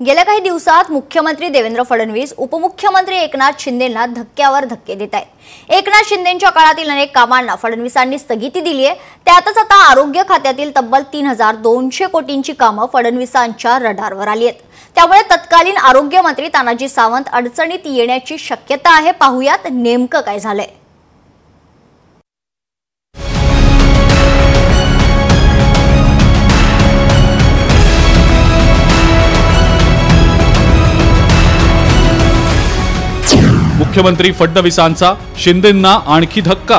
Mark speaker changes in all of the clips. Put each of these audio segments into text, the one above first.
Speaker 1: गेल्या काही दिवसात मुख्यमंत्री देवेंद्र फडणवीस उपमुख्यमंत्री एकनाथ शिंदेंना धक्क्यावर धक्के देत आहेत। एकनाथ शिंदेंच्या काळातील अनेक कामांना फडणवीसांनी स्थगिती दिली आहे। त्यातच आता आरोग्य खात्यातील तब्बल 3200 कोटींची कामं फडणवीसांच्या रडारवर आली आहेत। त्यामुळे तत्कालीन आरोग्य मंत्री तानाजी सावंत अडचणीत येण्याची शक्यता आहे। पाहूयात नेमकं काय झालंय।
Speaker 2: मुख्यमंत्री फडणवीसांचा शिंदेंना आणखी धक्का।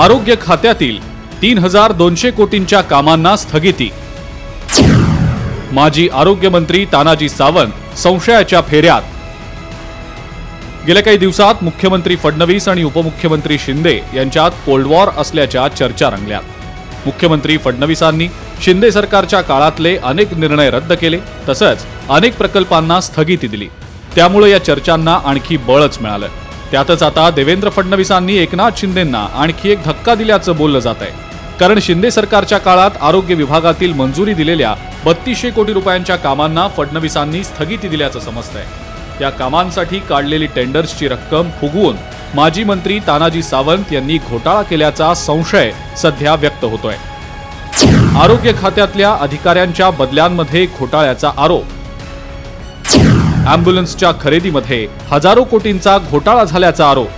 Speaker 2: आरोग्य खात्यातील 3200 कोटींच्या कामांना स्थगिती। माजी आरोग्य मंत्री तानाजी सावंत संशयाच्या फेऱ्यात। गेल्या काही दिवसात मुख्यमंत्री फडणवीस आणि उपमुख्यमंत्री शिंदे यांच्यात कोल्ड वॉर असल्याच्या चर्चा रंगल्यात। मुख्यमंत्री फडणवीसांनी शिंदे सरकारच्या काळातले अनेक निर्णय रद्द केले, तसंच अनेक प्रकल्पांना स्थगिती दिली। त्यामुळे या चर्चांना आणखी बळच मिळालं। त्यातच आता देवेंद्र फडणवीसांनी एकनाथ शिंदेंना आणखी एक धक्का दिल्याचं बोललं जात आहे। कारण शिंदे सरकारच्या काळात आरोग्य विभागातील मंजुरी दिलेल्या 3200 कोटी रुपयांच्या कामांना फडणवीसांनी स्थगिती दिल्याचं समजतंय। या कामांसाठी काढलेली टेंडर्सची रक्कम फुगवून माजी मंत्री तानाजी सावंत यांनी घोटाळा केल्याचा संशय सध्या व्यक्त होतोय। आरोग्य खात्यातल्या अधिकाऱ्यांच्या बदल्यांमध्ये घोटाळ्याचा आरोप। अॅम्ब्युलन्सच्या खरेदीमध्ये हजारो कोटींचा घोटाळा झाल्याचा आरोप।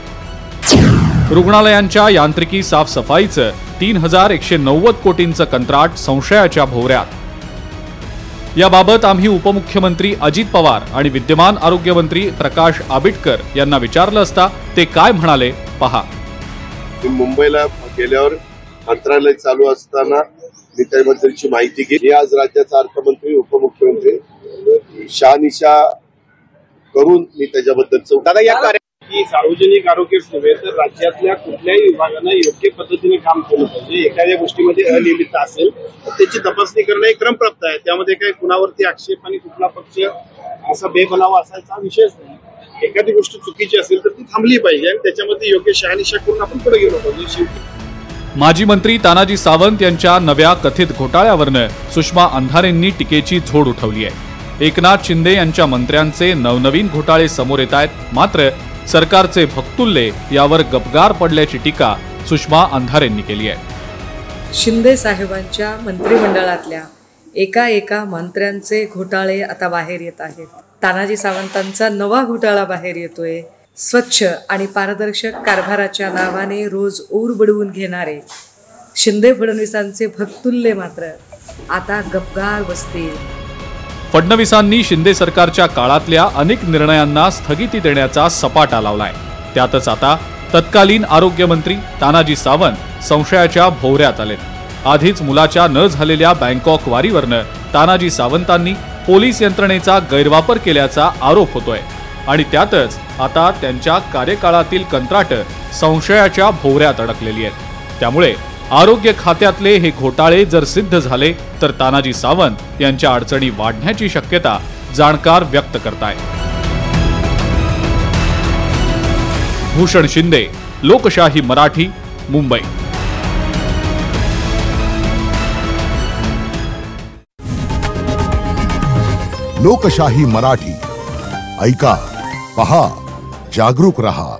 Speaker 2: रुग्णालयांच्या यांत्रिकी साफसफाईचं 3190 कोटींचं कंत्राट संशयाच्या भोवऱ्यात। याबाबत आम्ही उपमुख्यमंत्री अजित पवार आणि विद्यमान आरोग्यमंत्री प्रकाश आबिटकर यांना विचारलं असता ते काय म्हणाले पहा।
Speaker 3: मुंबईला गेल्यावर मंत्रालय चालू असताना मी त्याबद्दलची माहिती घेतली। आज राज्याचा अर्थमंत्री उपमुख्यमंत्री शहानिशा करून मी त्याच्याबद्दलचं दादा या
Speaker 4: की सार्वजनिक आरोग्य सेवेत राज्यातल्या कुठल्याही विभागानं योग्य पद्धतीने काम केलं पाहिजे। एखाद्या गोष्टीमध्ये अनियमितता असेल तर त्याची तपासणी करणं एक क्रमप्राप्त आहे। त्यामध्ये काही कुणावरती आक्षेप आणि कुठला पक्ष असा बेबनाव असायचा विषयच नाही। एखादी गोष्ट चुकीची असेल तर ती थांबली पाहिजे आणि त्याच्यामध्ये योग्य शहानिशा करून आपण पुढे गेलो पाहिजे। शेवटी
Speaker 2: माजी मंत्री तानाजी सावंत यांच्या नव्या कथित घोटाळ्यावरनं सुषमा अंधारेंनी टीकेची झोड उठवली आहे। एकनाथ शिंदे यांच्या मंत्र्यांचे नवनवीन घोटाळे समोर येत आहेत, मात्र सरकारचे भक्तुल्ले यावर गपगार पडल्याची टीका सुषमा अंधारेंनी केली आहे।
Speaker 5: शिंदे साहेबांच्या मंत्रिमंडळातल्या एका मंत्र्यांचे घोटाळे आता बाहेर येत आहेत। तानाजी सावंतांचा नवा घोटाळा बाहेर येतोय। स्वच्छ आणि पारदर्शक कारभाराच्या नावाने रोज ऊर बडवून घेणारे शिंदे फडणवीसांचे भक्तुल्ले मात्र आता गपगार बसतील।
Speaker 2: फडणवीसांनी शिंदे सरकारच्या काळातल्या अनेक निर्णयांना स्थगिती देण्याचा सपाटा लावलाय। त्यातच आता तत्कालीन आरोग्य मंत्री तानाजी सावंत संशयाच्या भोवऱ्यात आलेत। आधीच मुलाच्या न झालेल्या बँकॉक वारीवरनं तानाजी सावंतांनी पोलीस यंत्रणेचा गैरवापर केल्याचा आरोप होतोय आणि त्यातच आता त्यांच्या कार्यकाळातील कंत्राटं संशयाच्या भोवऱ्यात अडकलेली आहेत। त्यामुळे आरोग्य खात्यातले हे घोटाळे जर सिद्ध झाले तर तानाजी सावंत यांच्या अडचणी वाढण्याची शक्यता जाणकार व्यक्त करतायत। भूषण शिंदे, लोकशाही मराठी, मुंबई।
Speaker 6: लोकशाही मराठी ऐका, पहा, जागरूक रहा।